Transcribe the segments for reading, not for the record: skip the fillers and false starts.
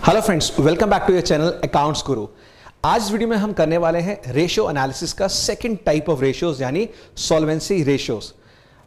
Hello friends, welcome back to your channel accounts Guru. आज video में हम करने वाले हैं रेशियो एनालिसिस का सेकंड टाइप ऑफ रेशियोज यानी सॉल्वेंसी रेशियोज।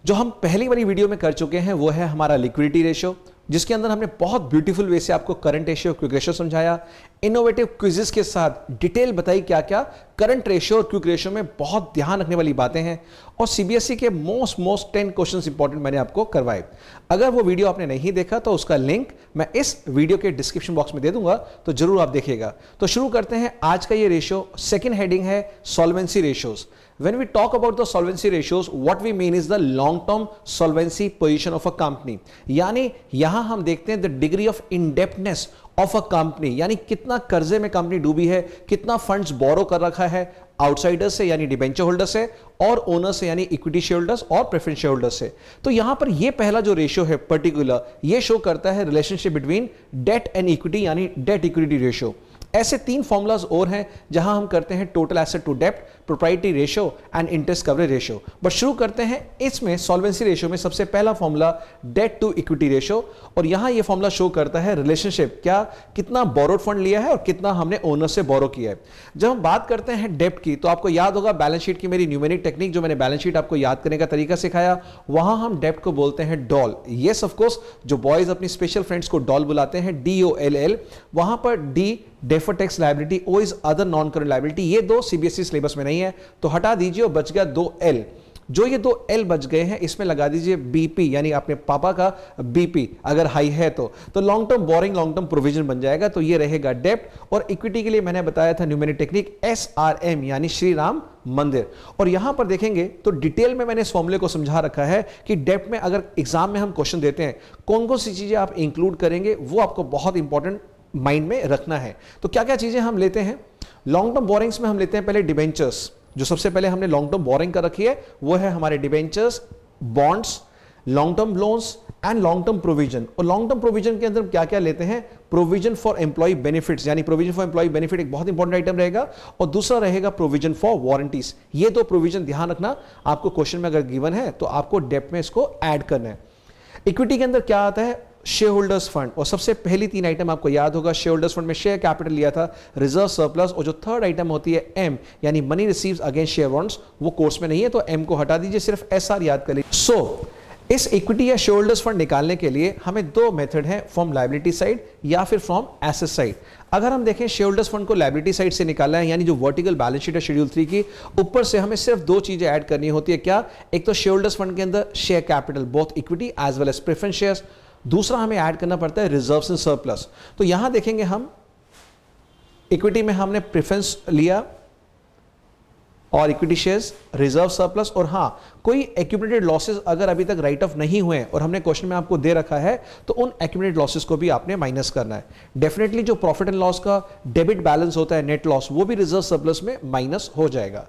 जो हम पहली वाली वीडियो में कर चुके हैं वो है हमारा लिक्विडिटी रेशियो, जिसके अंदर हमने बहुत ब्यूटीफुल वे से आपको करंट रेशियो क्विक रेशियो समझाया, इनोवेटिव क्विजेस के साथ डिटेल बताई क्या क्या करंट रेशियो और क्विक रेशियो में बहुत ध्यान रखने वाली बातें हैं, और सीबीएसई के मोस्ट 10 क्वेश्चंस इंपॉर्टेंट मैंने आपको करवाए। अगर वो वीडियो आपने नहीं देखा तो उसका लिंक मैं इस वीडियो के डिस्क्रिप्शन बॉक्स में दे दूंगा, तो जरूर आप देखिएगा। तो शुरू करते हैं आज का ये रेशियो। सेकेंड हेडिंग है solvency ratios. When we talk about the solvency ratios, what we mean is the long-term solvency position of a company. यानी यहां हम देखते हैं the degree of indebtedness of a company, यानी कितना कर्जे में कंपनी डूबी है, कितना फंड्स बोरो कर रखा है आउटसाइडर से यानी डिबेंचर होल्डर से, और ओनर से यानी इक्विटी शेयर होल्डर्स और प्रेफरेंस शेयर होल्डर से। तो यहां पर ये पहला जो रेशियो है पर्टिकुलर, ये शो करता है relationship between debt and equity यानी डेट इक्विटी रेशियो। ऐसे तीन फॉर्मूलाज और हैं जहां हम करते हैं टोटल एसेट टू डेप्ट, proprietary ratio and interest coverage ratio. But शुरू करते हैं इसमें सॉल्वेंसी रेशियो में सबसे पहला formula debt to equity ratio, और यहां ये फॉर्मूला शो करता है रिलेशनशिप, क्या कितना बोरोड फंड लिया है और कितना हमने ओनर से बोरो किया है। जब हम बात करते हैं डेप्ट की, तो आपको याद होगा बैलेंस शीट की मेरी न्यूमेरिक टेक्निक, जो मैंने बैलेंस शीट आपको याद करने का तरीका सिखाया, वहां हम डेप्ट को बोलते हैं डॉल। यस ऑफ कोर्स, जो बॉयज अपनी स्पेशल फ्रेंड्स को डॉल बुलाते हैं, DOLL। वहां पर D deferred tax liability, O is other non current liability. ये दो सीबीएसई सिलेबस में नहीं है तो हटा दीजिए और बच गया 2L। जो ये 2L बच गए हैं इसमें लगा दीजिए बीपी, यानी अपने पापा का बीपी अगर हाई है तो long term borrowing, long term provision बन जाएगा। तो ये रहेगा डेप्ट। और इक्विटी के लिए मैंने बताया था न्यूमेरिक टेक्निक SRM यानी श्री राम मंदिर। और यहां पर देखेंगे तो डिटेल में मैंने इस फॉर्मूले को समझा रखा है कि डेप्ट में अगर एग्जाम में हम क्वेश्चन देते हैं कौन कौन सी चीजें आप इंक्लूड करेंगे, वो आपको बहुत इंपॉर्टेंट माइंड में रखना है। तो क्या क्या चीजें हम लेते हैं लॉन्ग टर्म बोरिंग्स में? हम लेते हैं पहले डिबेंचर्स। जो सबसे पहले हमने लॉन्ग टर्म बोरिंग कर रखी है वो है हमारे debentures, bonds, long term loans and long term provision. और लॉन्ग टर्म प्रोविजन के अंदर क्या क्या लेते हैं? प्रोविजन फॉर एम्प्लॉय बेनिफिट्स, यानी प्रोविजन फॉर एम्प्लॉय बेनिफिट एक बहुत इंपॉर्टेंट आइटम रहेगा, और दूसरा रहेगा प्रोविजन फॉर वारंटीज। ये दो प्रोविजन ध्यान रखना, आपको क्वेश्चन में अगर गिवन है तो आपको डेप्ट में इसको ऐड करना है। इक्विटी के अंदर क्या आता है? Share holders fund. और सबसे पहली तीन आइटम आपको याद होगा, शेयर होल्डर्स फंड में शेयर कैपिटल लिया था, रिजर्व सरप्लस, और जो थर्ड आइटम होती है एम यानी money receives against share bonds, वो कोर्स में नहीं है तो एम को हटा दीजिए, सिर्फ SR याद कर लीजिए। सो इस इक्विटी या शेयर होल्डर्स फंड निकालने के लिए हमें दो मेथड है, फ्रॉम लायबिलिटी साइड या फिर फ्रॉम एसेट साइड। अगर हम देखें शेयर होल्डर्स फंड को लायबिलिटी साइड से निकालना है, यानी जो वर्टिकल बैलेंस शीट है शेड्यूल 3 की, ऊपर से हमें सिर्फ दो चीजें ऐड करनी होती है। क्या? एक तो शेयर होल्डर्स फंड के अंदर share capital, both equity as well as preference shares. दूसरा हमें ऐड करना पड़ता है रिजर्व्स एंड सरप्लस। तो यहां देखेंगे हम इक्विटी में हमने प्रेफरेंस लिया और इक्विटी शेयर्स, रिजर्व सरप्लस, और हां कोई एक्यूमुलेटेड लॉसेस अगर अभी तक राइट ऑफ नहीं हुए और हमने क्वेश्चन में आपको दे रखा है तो उन एक्यूमुलेटेड लॉसेस को भी आपने माइनस करना है। डेफिनेटली जो प्रॉफिट एंड लॉस का डेबिट बैलेंस होता है, नेट लॉस, वो भी रिजर्व सरप्लस में माइनस हो जाएगा।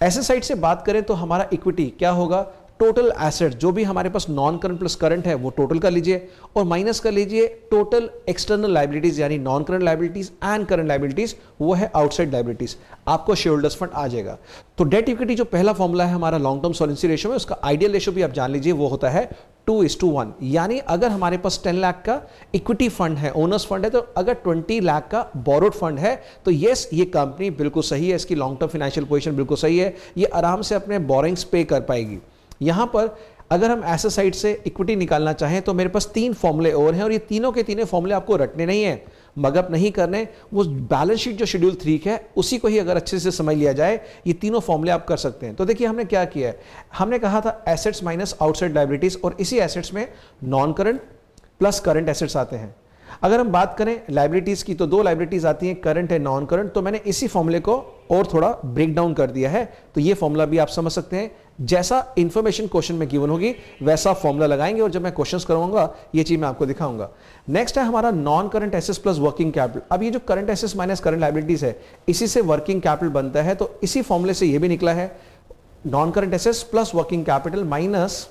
ऐसे साइड से बात करें तो हमारा इक्विटी क्या होगा? टोटल एसेट जो भी हमारे पास नॉन करंट प्लस करंट है वो टोटल कर लीजिए, और माइनस कर लीजिए टोटल एक्सटर्नल लायबिलिटीज यानी non current liabilities and current liabilities, वो है आउटसाइड लायबिलिटीज। आपको शेयर होल्डर्स फंड आ जाएगा। तो डेट इक्विटी जो पहला फॉर्मूला है हमारा लॉन्ग टर्म सॉल्वेंसी रेशियो में, उसका आइडियल रेशियो भी आप जान लीजिए, वो होता है 2:1। यानी अगर हमारे पास 10 लाख का इक्विटी फंड है, ओनर्स फंड है, तो अगर 20 लाख का बोरोड फंड है तो यस, ये कंपनी बिल्कुल सही है, इसकी लॉन्ग टर्म फाइनेंशियल पोजीशन बिल्कुल सही है, ये आराम से अपने बोरिंग्स पे कर पाएगी। यहां पर अगर हम एसेट साइड से इक्विटी निकालना चाहें तो मेरे पास तीन फॉर्मूले और हैं, और ये तीनों के तीनों फॉर्मूले आपको रटने नहीं है, मगअप नहीं करने। वो बैलेंस शीट जो शेड्यूल 3 है उसी को ही अगर अच्छे से समझ लिया जाए, ये तीनों फॉर्मूले आप कर सकते हैं। तो देखिए हमने क्या किया है, हमने कहा था एसेट्स माइनस आउटसाइड लायबिलिटीज, और इसी एसेट्स में non current plus current assets आते हैं। अगर हम बात करें लायबिलिटीज की तो दो लायबिलिटीज आती हैं, करंट है, नॉन करंट। तो मैंने इसी फॉर्मूले को और थोड़ा ब्रेक डाउन कर दिया है, तो ये फॉर्मूला भी आप समझ सकते हैं। जैसा इंफॉर्मेशन क्वेश्चन में गिवन होगी वैसा फॉर्मूला लगाएंगे, और जब मैं क्वेश्चंस करवाऊंगा ये चीज मैं आपको दिखाऊंगा। नेक्स्ट है हमारा non current assets plus working capital. अब ये जो current assets minus current liabilities है, इसी से वर्किंग कैपिटल बनता है, तो इसी फॉर्मूले से ये भी निकला है, non current assets plus working capital minus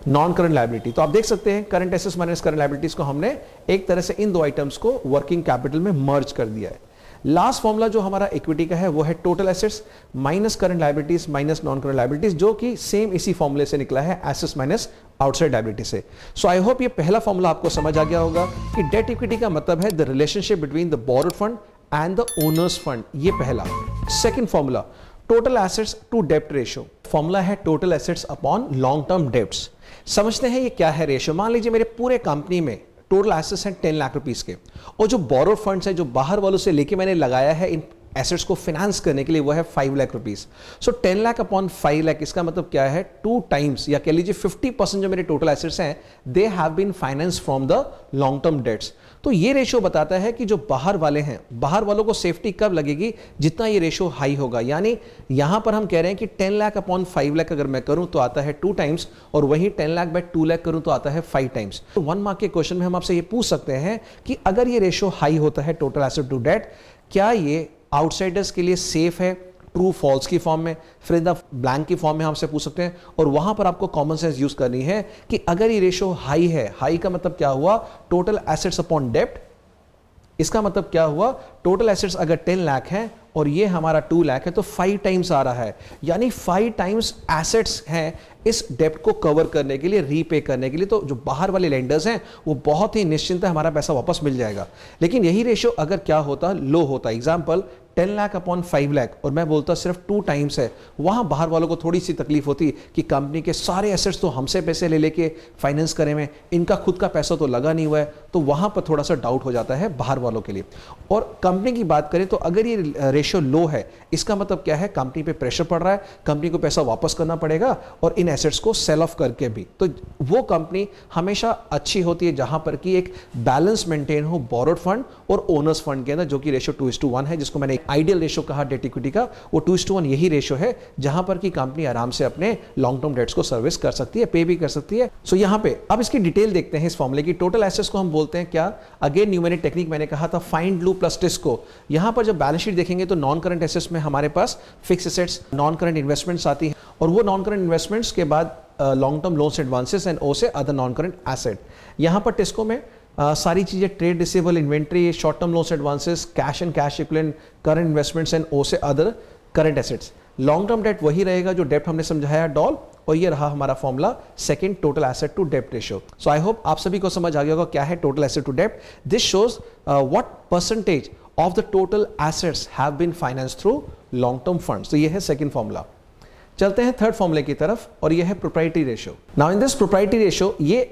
non current liability. तो आप देख सकते हैं current assets minus current liabilities को हमने एक तरह से इन दो आइटम्स को वर्किंग कैपिटल में मर्ज कर दिया है। लास्ट फॉर्मूला जो हमारा इक्विटी का है वो है total assets minus current liabilities minus non current liabilities, जो कि सेम इसी फॉर्मूले से निकला है, एसेट्स माइनस आउटसाइड लायबिलिटी से। सो आई होप ये पहला फॉर्मूला आपको समझ आ गया होगा कि डेट इक्विटी का मतलब है the relationship between the borrowed fund and the owners fund, ये पहला। Second formula total assets to डेप्ट रेशियो, फॉर्मूला है total assets upon long term debts. समझते हैं ये क्या है रेशियो। मान लीजिए मेरे पूरे कंपनी में टोटल एसेट्स हैं 10 लाख रुपीस के, और जो बोरोड फंड्स है जो बाहर वालों से लेके मैंने लगाया है इन एसेट्स को फाइनेंस करने के लिए, वो है 5 लाख रुपीस। सो 10 लाख अपॉन 5 लाख, इसका मतलब क्या है 2 टाइम्स, या कह लीजिए 50% जो मेरे टोटल एसेट्स हैं they have been finance from the long term debts. तो ये रेशियो बताता है कि जो बाहर वाले हैं, बाहर वालों को सेफ्टी कब लगेगी, जितना ये रेशियो हाई होगा। यानी यहां पर हम कह रहे हैं कि 10 लाख अपॉन 5 लाख अगर मैं करूं तो आता है 2 टाइम्स, और वही 10 लाख बाय 2 लाख करूं तो आता है 5 टाइम्स। तो 1 मार्क के क्वेश्चन में हम आपसे ये पूछ सकते हैं कि अगर ये रेशियो हाई होता है टोटल एसेट टू डेट, क्या ये आउटसाइडर्स के लिए सेफ है, ट्रू फॉल्स की फॉर्म में, फिर द ब्लैंक की फॉर्म में हमसे पूछ सकते हैं। और वहां पर आपको कॉमन सेंस यूज करनी है कि अगर ये रेशियो हाई है, हाई का मतलब क्या हुआ, टोटल एसेट्स अपॉन डेप्ट, इसका मतलब क्या हुआ, टोटल एसेट्स अगर 10 लाख है और ये हमारा 2 लाख है तो 5 टाइम्स आ रहा है, यानी 5 टाइम्स एसेट्स हैं इस डेप्ट को कवर करने के लिए, रीपे करने के लिए। तो जो बाहर वाले लेंडर्स हैं वो बहुत ही निश्चिंत है, हमारा पैसा वापस मिल जाएगा। लेकिन यही रेशियो अगर क्या होता, लो होता, एग्जांपल 10 लाख अपॉन 5 लाख, और मैं बोलता सिर्फ 2 टाइम्स है, वहां बाहर वालों को थोड़ी सी तकलीफ होती कि कंपनी के सारे एसेट्स तो हमसे पैसे ले लेके फाइनेंस करे में, इनका खुद का पैसा तो लगा नहीं हुआ है, तो वहां पर थोड़ा सा डाउट हो जाता है बाहर वालों के लिए। और कंपनी की बात करें तो अगर ये रेशियो लो है, इसका मतलब क्या है, कंपनी पे प्रेशर पड़ रहा है, कंपनी को पैसा वापस करना पड़ेगा और इन एसेट्स को सेल ऑफ करके भी। तो वो कंपनी हमेशा अच्छी होती है जहां पर कि एक बैलेंस मेंटेन हो बोरोड फंड और ओनर्स फंड के अंदर, जो कि रेशियो 2:1 है, जिसको मैंने आइडियल रेशियो कहा डेट इक्विटी का, वो 2:1 यही रेशियो है जहां पर कि कंपनी आराम से अपने लॉन्ग टर्म डेट्स को सर्विस कर सकती है, पे भी कर सकती है। सो यहां पे अब इसकी डिटेल देखते हैं इस फॉर्मूले की। टोटल एसेट्स को हम बोलते हैं क्या, अगेन न्यूमेरिक टेक्निक मैंने कहा था, फाइंड लू प्लस टिस्को। यहां पर जब बैलेंस शीट देखेंगे तो नॉन करंट एसेट्स में हमारे पास fixed assets, non current investments आती है, और वो नॉन करंट इन्वेस्टमेंट्स के बाद long term loans advances and ओ से अदर नॉन करंट एसेट। यहां पर टिस्को में सारी चीजें trade receivable, inventory, short term loans advances, cash and cash equivalent, current investments and ओ से other current assets. Long term debt वही रहेगा जो डेप्ट हमने समझाया डॉल, और ये रहा हमारा formula second total asset to डेप्ट रेशियो। सो आई होप आप सभी को समझ आ गया होगा क्या है टोटल एसेट टू डेप्ट। This shows what percentage of the total assets have been financed through long term funds. तो ये है सेकंड फॉर्मूला। चलते हैं थर्ड फॉर्मूले की तरफ, और ये है proprietary ratio. Now in this proprietary ratio, ये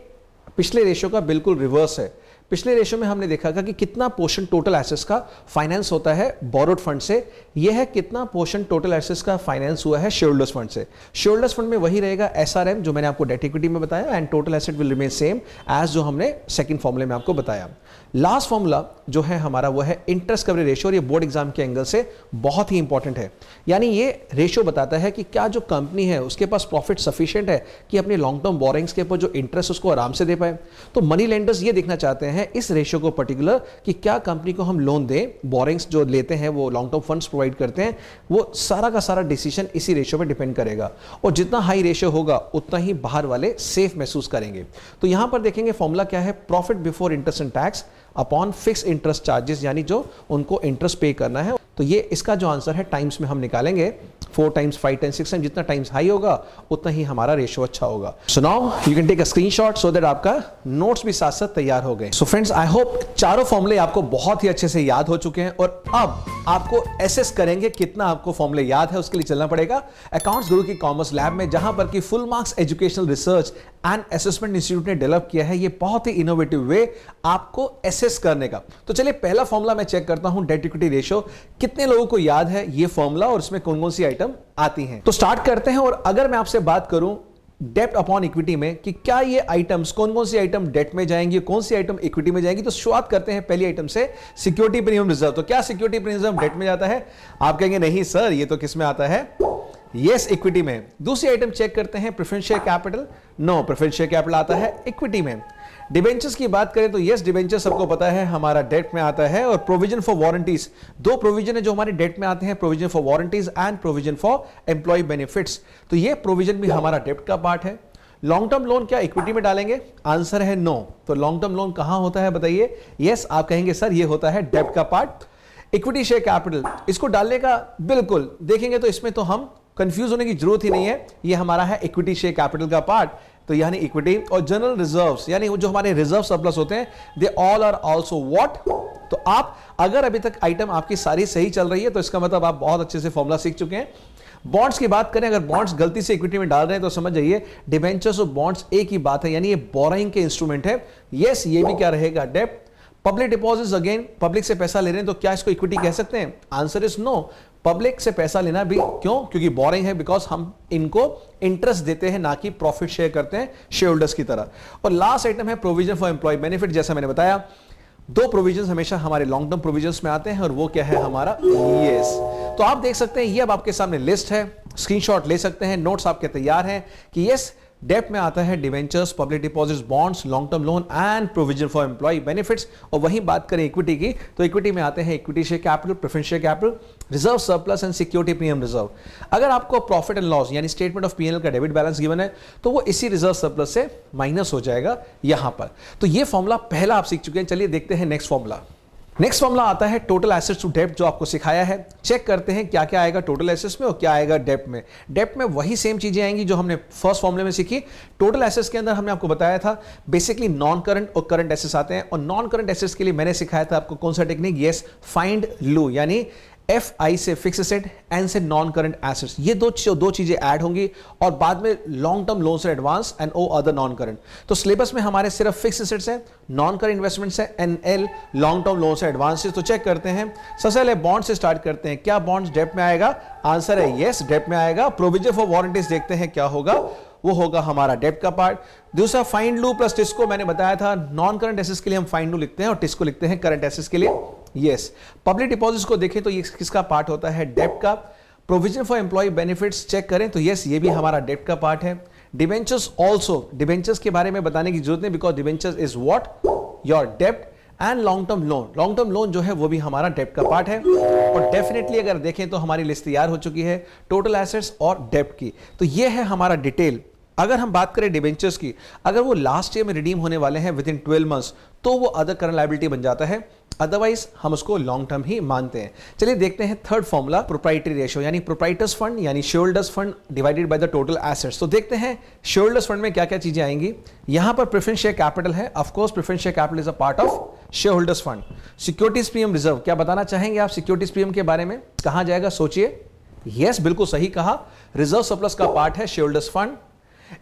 पिछले रेशियो का बिल्कुल रिवर्स है। पिछले रेशियो में हमने देखा था कि कितना पोर्शन टोटल एसेट्स का फाइनेंस होता है बोरोड फंड से, यह है कितना पोर्शन टोटल एसेट्स का फाइनेंस हुआ है शेयरहोल्डर्स फंड से। शेयरहोल्डर्स फंड में वही रहेगा एसआरएम जो मैंने आपको डेट इक्विटी में बताया, and total asset will remain same as जो हमने सेकंड फॉर्मूले में आपको बताया। लास्ट फॉर्मूला जो है हमारा वो है इंटरेस्ट कवरेज रेशियो, और ये बोर्ड एग्जाम के एंगल से बहुत ही इंपॉर्टेंट है। यानी ये रेशियो बताता है कि क्या जो कंपनी है उसके पास प्रॉफिट सफिशिएंट है कि अपने लॉन्ग टर्म बोरिंग्स के ऊपर जो इंटरेस्ट उसको आराम से दे पाए। तो मनी लेंडर्स ये देखना चाहते हैं इस रेशियो को पर्टिकुलर कि क्या कंपनी को हम लोन दें, बोरिंग्स जो लेते हैं वो लॉन्ग टर्म फंड्स प्रोवाइड करते हैं, वो सारा का सारा डिसीजन इसी रेशियो पे डिपेंड करेगा। और जितना हाई रेशियो होगा उतना ही बाहर वाले सेफ महसूस करेंगे। तो यहां पर देखेंगे फॉर्मूला क्या है, profit before interest and tax upon fix interest charges, यानी जो उनको इंटरेस्ट पे करना है। तो ये इसका जो आंसर है टाइम्स में हम निकालेंगे, 4 टाइम्स, 5 टाइम्स, 6 टाइम्स, जितना टाइम्स हाई होगा उतना ही हमारा रेशियो अच्छा होगा। So now you can take a screenshot so that आपका नोट्स भी साथ साथ तैयार हो गए। सो फ्रेंड्स, आई होप चारों फॉर्मूले आपको बहुत ही अच्छे से याद हो चुके हैं, और अब आपको एसेस करेंगे कितना आपको फॉर्मूले याद है। उसके लिए चलना पड़ेगा अकाउंट्स गुरु की कॉमर्स लैब में, जहां पर कि full marks educational research and assessment institute ने डेवलप किया है ये बहुत ही इनोवेटिव वे आपको एसेस करने का। तो चलिए पहला फॉर्मूला मैं चेक करता हूं, डेट इक्विटी रेशियो। कितने लोगों को याद है ये फॉर्मूला और इसमें कौन कौन सी आइटम आती हैं? तो स्टार्ट करते हैं। और अगर मैं आपसे बात करूं डेप्ट अपॉन इक्विटी में कि क्या ये आइटम्स, कौन कौन सी आइटम डेट में जाएंगी, कौन सी आइटम इक्विटी में जाएंगी, तो शुरुआत करते हैं पहली आइटम से, सिक्योरिटी प्रीमियम रिजर्व। तो क्या सिक्योरिटी प्रीमियम रिजर्व डेट में जाता है? आप कहेंगे नहीं सर, ये तो किस में आता है? यस, इक्विटी में। दूसरी आइटम चेक करते हैं preference share capital. No, preference share capital आता है इक्विटी में। डिबेंचर्स की बात करें तो यस, डिबेंचर सबको पता है हमारा डेट में आता है। और प्रोविजन फॉर वारंटीज, दो प्रोविजन है जो हमारे डेट में आते हैं, provision for warranties and provision for employee benefits. तो ये प्रोविजन भी हमारा डेट का पार्ट है। लॉन्ग टर्म लोन क्या इक्विटी में डालेंगे? आंसर है नो। तो लॉन्ग टर्म लोन कहां होता है बताइए? यस, आप कहेंगे सर ये होता है डेब्ट का पार्ट। इक्विटी शेयर कैपिटल, इसको डालने का बिल्कुल देखेंगे तो इसमें तो हम कंफ्यूज होने की जरूरत ही नहीं है, ये हमारा है इक्विटी शेयर कैपिटल का पार्ट। तो यानी इक्विटी और जनरल रिजर्व्स यानी जो हमारे रिजर्व सरप्लस होते हैं, they all are also what. तो आप अगर अभी तक आइटम आपकी सारी सही चल रही है तो इसका मतलब आप बहुत अच्छे से फॉर्मूला सीख चुके हैं। बॉन्ड्स की बात करें, अगर बॉन्ड्स गलती से इक्विटी में डाल रहे हैं तो समझ जाइए डिबेंचर्स और बॉन्ड्स एक ही बात है, यानी ये बोराइंग के इंस्ट्रूमेंट है। यस, ये भी क्या रहेगा, डेब्ट। पब्लिक डिपॉजिट्स, अगेन पब्लिक से पैसा ले रहे हैं तो क्या इसको इक्विटी कह सकते हैं? Answer is no. पब्लिक से पैसा लेना भी क्यों? क्योंकि बोरिंग है, बिकॉज हम इनको इंटरेस्ट देते हैं ना कि प्रॉफिट शेयर करते हैं शेयर होल्डर्स की तरह। और लास्ट आइटम है प्रोविजन फॉर एम्प्लॉय बेनिफिट। जैसा मैंने बताया, दो प्रोविजन हमेशा हमारे लॉन्ग टर्म प्रोविजन में आते हैं और वो क्या है हमारा यस। तो आप देख सकते हैं ये अब आपके सामने लिस्ट है, स्क्रीनशॉट ले सकते हैं, नोट्स आपके तैयार हैं कि यस डेब्ट में आता है debentures, public deposits, bonds, long term loan and provision for employee benefits. और वहीं बात करें इक्विटी की तो इक्विटी में आते हैं equity share capital, preference share capital, reserve surplus and security premium reserve. अगर आपको प्रॉफिट एंड लॉस यानी स्टेटमेंट ऑफ पीएनएल का डेबिट बैलेंस गिवन है तो वो इसी रिजर्व सरप्लस से माइनस हो जाएगा यहां पर। तो ये फॉर्मूला पहला आप सीख चुके हैं। चलिए देखते हैं नेक्स्ट फॉर्मूला। नेक्स्ट फॉर्मूला आता है टोटल एसेट्स टू डेब्ट, जो आपको सिखाया है। चेक करते हैं क्या क्या आएगा टोटल एसेट्स में और क्या आएगा डेब्ट में। डेब्ट में वही सेम चीजें आएंगी जो हमने फर्स्ट फॉर्मूले में सीखी। टोटल एसेट्स के अंदर हमने आपको बताया था बेसिकली नॉन करंट और करंट एसेट्स आते हैं, और नॉन करंट एसेट्स के लिए मैंने सिखाया था आपको कौन सा टेक्निक, यस फाइंड लू, यानी FI से फिक्स एसेट, N से नॉन करंट एसेट्स। ये दो चीजें ऐड होंगी और बाद में लॉन्ग टर्म लोन से advance and O other non current. तो सिलेबस में हमारे सिर्फ फिक्स एसेट्स है, नॉन करंट इन्वेस्टमेंट्स है, NL लॉन्ग टर्म लोन से एडवांसेस। तो चेक करते हैं, सबसे पहले बॉन्ड से स्टार्ट करते हैं। क्या बॉन्ड्स डेब्ट में आएगा? आंसर है यस, डेब्ट में आएगा। प्रोविजन फॉर वारंटीज देखते हैं क्या होगा, वो होगा हमारा डेब्ट का पार्ट। दूसरा फाइंड लू प्लस टिस्को, मैंने बताया था नॉन करंट एसेट्स के लिए हम फाइंड लू लिखते हैं और टिस्को लिखते हैं करंट एसेट्स के लिए, यस। पब्लिक डिपॉजिट्स को देखें तो ये किसका पार्ट होता है? डेब्ट का। Provision for employee benefits check करें तो यस ये भी हमारा डेब्ट का पार्ट है। डिबेंचर्स ऑल्सो, डिबेंचर्स के बारे में बताने की जरूरत नहीं because debentures is what, your डेब्ट। And long term loan, long term loan जो है वो भी हमारा डेब्ट का पार्ट है। और डेफिनेटली अगर देखें तो हमारी लिस्ट तैयार हो चुकी है टोटल एसेट्स और डेब्ट की। तो ये है हमारा डिटेल। अगर हम बात करें डिबेंचर्स की, अगर वो लास्ट ईयर में रिडीम होने वाले हैं विद इन 12 मंथ्स तो वो अदर करंट लायबिलिटी बन जाता है, अदरवाइज हम उसको लॉन्ग टर्म ही मानते हैं। चलिए देखते हैं थर्ड फॉर्मूला, प्रोप्राइटरी रेशियो यानी प्रोप्राइटर्स फंड यानी share holders fund divided by the total assets. तो देखते हैं शेयर होल्डर्स फंड में क्या क्या चीजें आएंगी। यहां पर प्रेफरेंस शेयर कैपिटल है, of course preference share capital is a part of share holders fund. Securities premium reserve, क्या बताना चाहेंगे आप सिक्योरिटीज प्रीमियम के बारे में? कहां जाएगा सोचिए। यस बिल्कुल सही कहा, रिजर्व सरप्लस का पार्ट है share holders fund.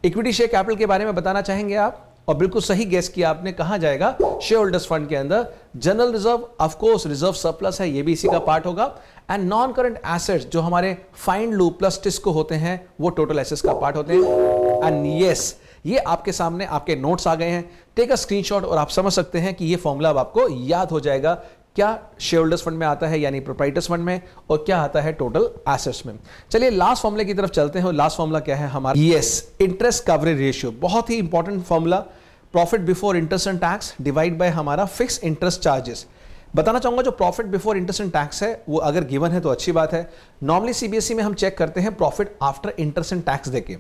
Equity share capital के बारे में बताना चाहेंगे आप, और बिल्कुल सही गेस किया आपने, कहां जाएगा? शेयर होल्डर्स फंड के अंदर। General reserve of course reserve surplus है, ये भी इसी का पार्ट होगा। एंड नॉन करंट एसेट्स जो हमारे फाइंड लू प्लस टिस्को होते हैं वो टोटल एसेट्स का पार्ट होते हैं। एंड यस ये आपके सामने आपके नोट्स आ गए हैं, टेक अ स्क्रीनशॉट और आप समझ सकते हैं कि ये फॉर्मूला अब आपको याद हो जाएगा क्या शेयर होल्डर्स फंड में आता है यानी प्रोप्राइटर्स फंड में, और क्या आता है टोटल एसेट्स में। चलिए लास्ट फॉर्मूले की तरफ चलते हैं। और लास्ट फॉर्मूला क्या है हमारा? यस इंटरेस्ट कवरेज रेशियो, बहुत ही important formula. Profit before interest and tax divide by हमारा फिक्स इंटरेस्ट चार्जेस। बताना चाहूंगा जो profit before interest and tax है वो अगर गिवन है तो अच्छी बात है। नॉर्मली सीबीएसई में हम चेक करते हैं profit after interest and tax देके,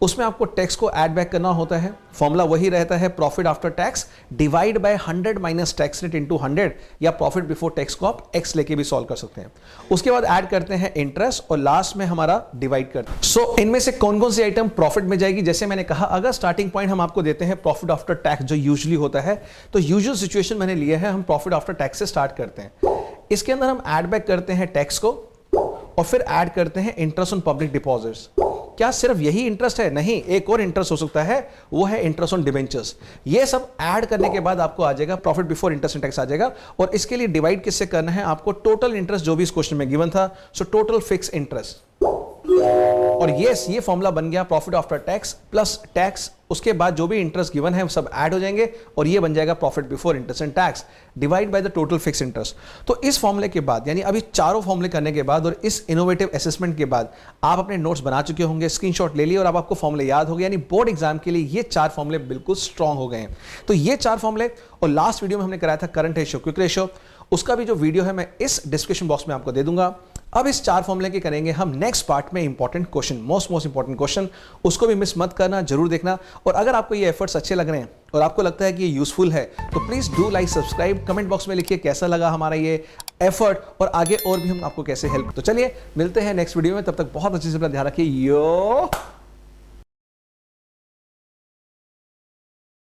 उसमें आपको टैक्स को ऐड बैक करना होता है। फॉर्मूला वही रहता है profit after tax divide bye 100 minus tax rate into 100, या प्रॉफिट बिफोर टैक्स को आप एक्स लेके भी सॉल्व कर सकते हैं। उसके बाद ऐड करते हैं इंटरेस्ट और लास्ट में हमारा डिवाइड करते हैं। सो इनमें से कौन कौन सी आइटम प्रॉफिट में जाएगी? जैसे मैंने कहा अगर स्टार्टिंग पॉइंट हम आपको देते हैं प्रॉफिट आफ्टर टैक्स जो यूजुअली होता है, तो यूजुअल सिचुएशन मैंने लिया है हम प्रॉफिट आफ्टर टैक्स से स्टार्ट करते हैं। इसके अंदर हम ऐड बैक करते हैं टैक्स को और फिर ऐड करते हैं इंटरेस्ट ऑन पब्लिक डिपॉजिट्स। क्या सिर्फ यही इंटरेस्ट है? नहीं, एक और इंटरेस्ट हो सकता है, वो है इंटरेस्ट ऑन डिबेंचर्स। ये सब ऐड करने के बाद आपको आ जाएगा profit before interest and tax आ जाएगा। और इसके लिए डिवाइड किससे करना है आपको? टोटल इंटरेस्ट जो भी इस क्वेश्चन में गिवन था, सो टोटल फिक्स इंटरेस्ट। और ये फॉर्मूला बन गया profit after tax plus tax, उसके बाद जो भी इंटरेस्ट गिवन है वो सब ऐड हो जाएंगे और ये बन जाएगा profit before interest and tax divide by the total fix interest. तो इस फॉर्मूले के बाद यानी अभी चारों फॉर्मूले करने के बाद और इस इनोवेटिव असेसमेंट के बाद आप अपने नोट्स बना चुके होंगे, स्क्रीनशॉट ले लिए और अब आपको फॉर्मूले याद हो गए, यानी बोर्ड एग्जाम के लिए ये 4 फॉर्मूले बिल्कुल स्ट्रांग हो गए हैं। तो ये 4 फॉर्मूले, और लास्ट वीडियो में हमने कराया था करंट रेशियो क्विक रेशियो, उसका भी जो वीडियो है मैं इस डिस्क्रिप्शन बॉक्स में आपको दे दूंगा। अब इस 4 फॉर्मूले के करेंगे हम नेक्स्ट पार्ट में important question, most important question, उसको भी मिस मत करना, जरूर देखना। और अगर आपको ये एफर्ट्स अच्छे लग रहे हैं और आपको लगता है कि ये यूजफुल है तो please do like, subscribe, comment box में लिखिए कैसा लगा हमारा ये एफर्ट और आगे और भी हम आपको कैसे हेल्प। तो चलिए मिलते हैं नेक्स्ट वीडियो में, तब तक बहुत अच्छे से अपना ध्यान रखिए। यो